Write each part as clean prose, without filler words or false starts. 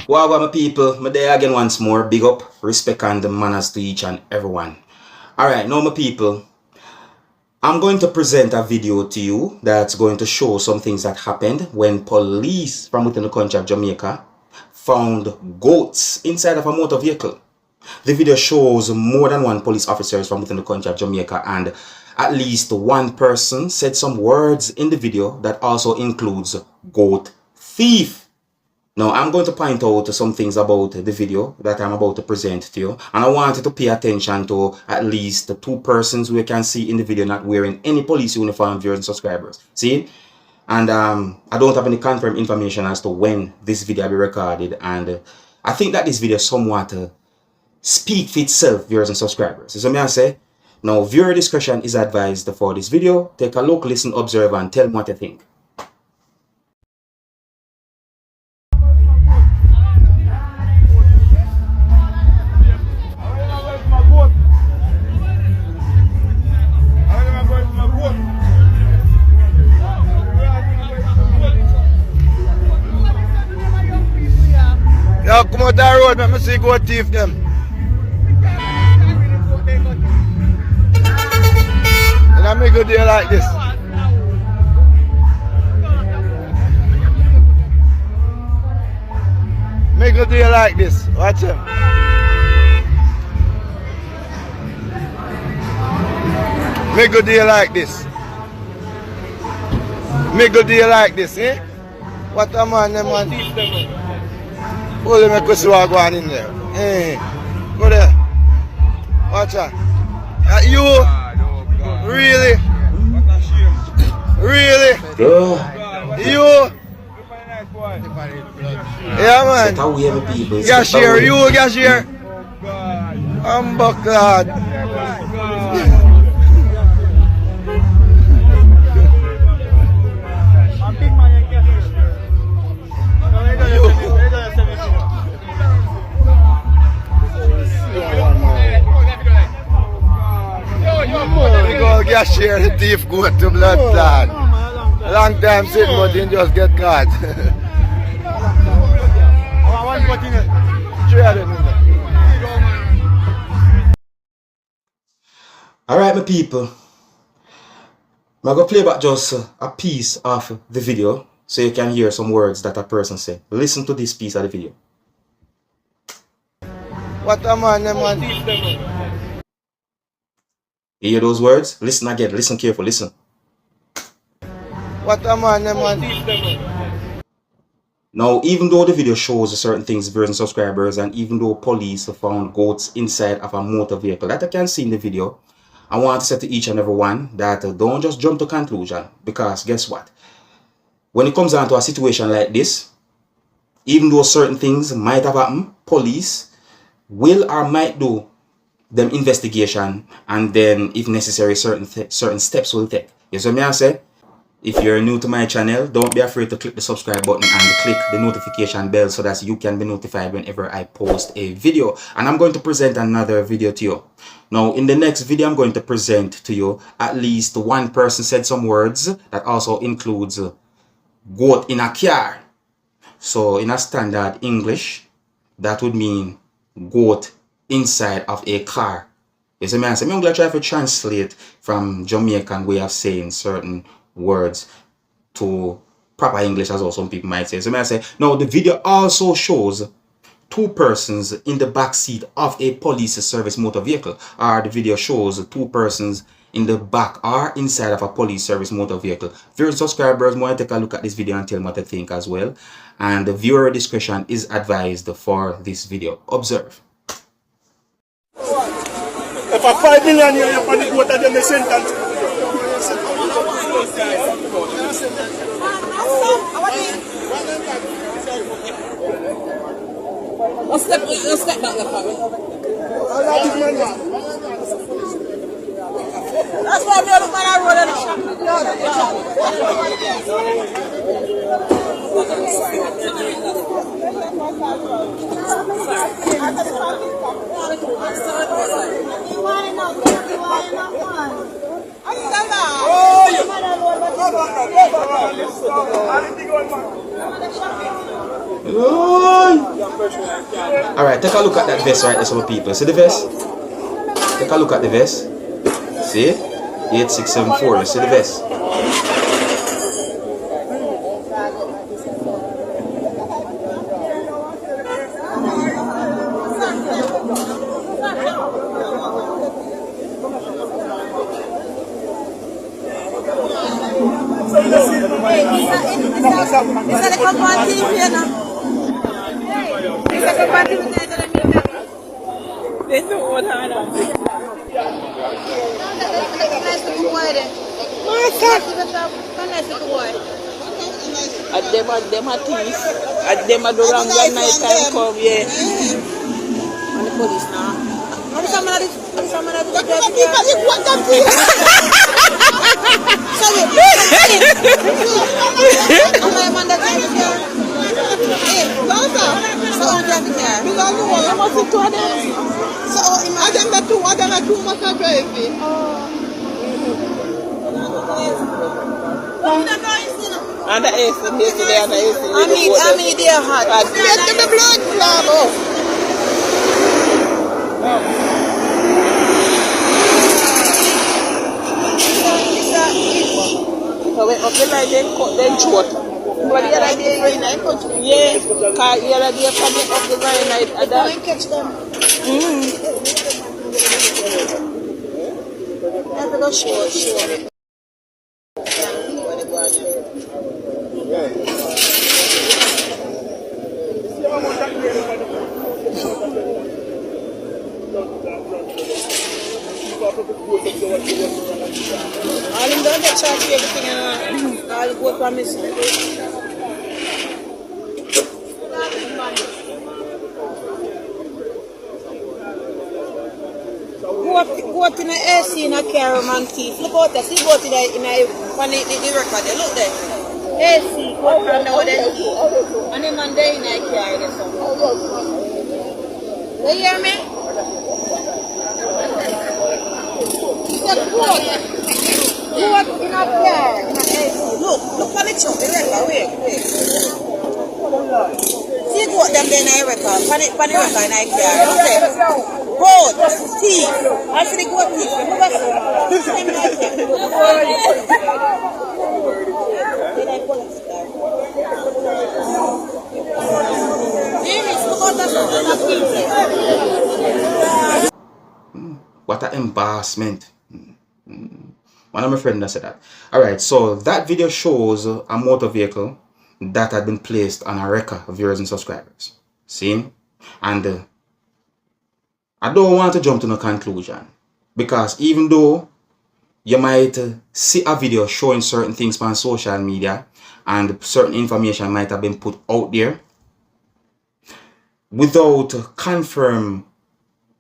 Wow, my people, my day again once more. Big up, respect and manners to each and everyone. Alright, now my people, I'm going to present a video to you that's going to show some things that happened when police from within the country of Jamaica found goats inside of a motor vehicle. The video shows more than one police officers from within the country of Jamaica, and at least one person said some words in the video that also includes goat thief. Now, I'm going to point out some things about the video that I'm about to present to you. And I want you to pay attention to at least the two persons we can see in the video not wearing any police uniform, viewers and subscribers. See? And I don't have any confirmed information as to when this video will be recorded. And I think that this video somewhat speaks for itself, viewers and subscribers. So may I say, now viewer discretion is advised for this video. Take a look, listen, observe, and tell me what you think. Yo, come out that road, let me see goat thief them. And I make a deal like this. Make a deal like this. Watch him. Make a deal like this. Make a deal like this, eh? What a man, them man. Hold them, make us see what go on in there. Hey, go there. Watch out. You? Really? Really? You? Yeah, man. Cashier, you cashier. I'm bucklad. Cashier, the thief go to blood plan. Long time sitting, but he just get caught. Alright, my people, I'm going to play back just a piece of the video so you can hear some words that a person said. Listen to this piece of the video. What a man, man. You hear those words? Listen again, listen careful, listen. What a man, man. Now, even though the video shows certain things, viewers and subscribers, and even though police found goats inside of a motor vehicle that I can see in the video, I want to say to each and every one that don't just jump to conclusion, because guess what? When it comes down to a situation like this, even though certain things might have happened, police will or might do them investigation, and then if necessary certain steps will take. You see what I say? If you're new to my channel, don't be afraid to click the subscribe button and click the notification bell so that you can be notified whenever I post a video. And I'm going to present another video to you. Now, in the next video, I'm going to present to you at least one person said some words that also includes goat in a car. So in a standard English, that would mean goat inside of a car. You see me? I'm going to try to translate from Jamaican way of saying certain words to proper English, as well some people might say. So I say, now the video also shows two persons in the back seat of a police service motor vehicle, or the video shows two persons in the back or inside of a police service motor vehicle. Viewers, subscribers, want to take a look at this video and tell me what they think as well. And the viewer discretion is advised for this video. Observe. If a 5 million here, you're going to go to the sentence. Let's step back the car. That's why we look at Oh, Alright, take a look at that vest right there, some people. See the vest? Take a look at the vest. See? 8674. See the vest? Bisa kompati na. Bisa kompati na. Itu orang ada. Adema thief. Adema do wrong one night time come here. And the police now. Sorry. I'm on the time here. Hey, Gaza. So on the here. We don't know. I must to them. So I'm the two must baby. And the AC, yesterday and the AC. I mean, dear heart. Get to the blood club. So we okay like then short. But the other day very night yeah, car the other day coming up the very night and that catch them. That's a little short. All in the charge everything all go promise. Go up in the AC in a car man thief. Look out there, see go to the record there. Look there. AC, go from the other and the man there in a car there somewhere. You hear me? Go up in a car, in a AC. Look on the truck, the record, wait. See go up them there in a record, pan the record in a car. Look there. Goat, thief. I see the goat thief. What an embarrassment. One of my friends that said that. Alright, so that video shows a motor vehicle that had been placed on a record of viewers and subscribers. See? And I don't want to jump to no conclusion, because even though you might see a video showing certain things on social media and certain information might have been put out there without confirmed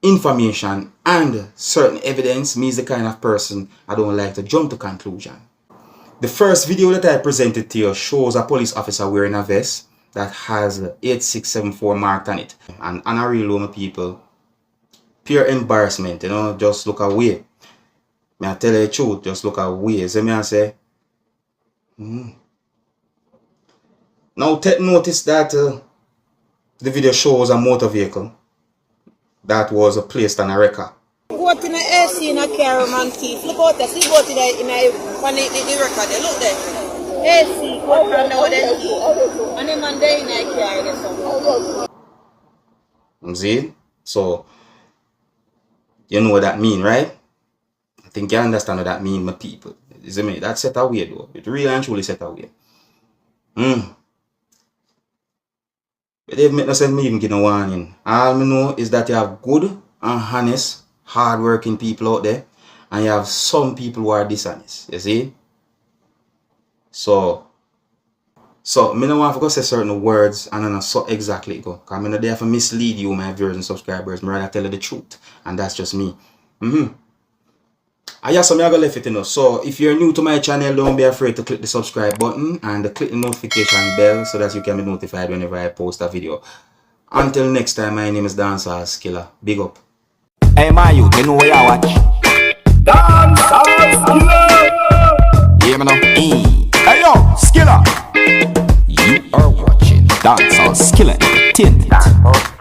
information and certain evidence, me is the kind of person I don't like to jump to conclusion. The first video that I presented to you shows a police officer wearing a vest that has 8674 marked on it. And on a real my people, pure embarrassment, you know, just look away. May I tell you the truth, just look away. So me I say, Now take notice that the video shows a motor vehicle that was placed on a record. Go up in the AC in a car man thief. Look out there, see go to the record there, look there. AC, go from the other and the man there in a car there somewhere. See? So you know what that mean, right? I think you understand what that mean, my people. Is it me? That set away though. It really and truly set away. But they've made no sense me even give no warning. All I know is that you have good and honest, hard-working people out there, and you have some people who are dishonest. You see? So me no want to go say certain words and then so exactly go. Because I'm not there to mislead you, my viewers and subscribers. I'm rather tell you the truth. And that's just me. I just I'm gonna left it, you know. So if you're new to my channel, don't be afraid to click the subscribe button and click the notification bell so that you can be notified whenever I post a video. Until next time, my name is Dancehall Skilla. Big up. Hey my youth, you know where I watch? Dancehall Skilla. Hear me now? Hey yo, Skilla. You are watching Dancehall, skilla, entertainment.